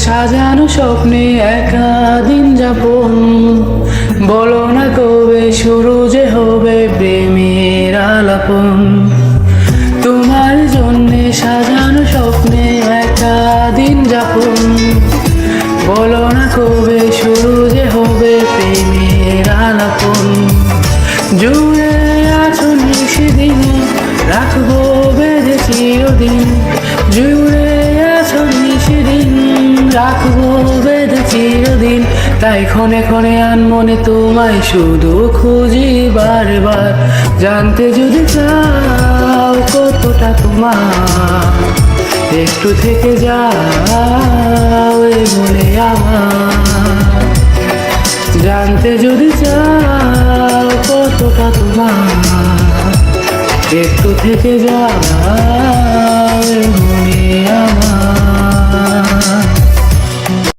সাজানো স্বপ্নে একা দিন যাপন, বলো না কবে শুরু যে হবে প্রেমের আলাপন। তোমার জন্যে সাজানো স্বপ্নে একা দিন যাপন, বলো না কবে শুরু যে হবে প্রেমের আলাপন। জুড়ে আছো নিশিদিন, রাখবো বেঁধে চিরদিন। জুড়ে আছো নিশিদিন, রাখবো বেঁধে চিরদিন। তাই ক্ষণে ক্ষণে আনমনে তোমায় শুধু খুঁজি বারবার। জানতে যদি চাও কতটা তোমার, একটু থেকে যাও এই বলে আমার। জানতে যদি চাও কতটা তোমার, একটু থেকে যাও।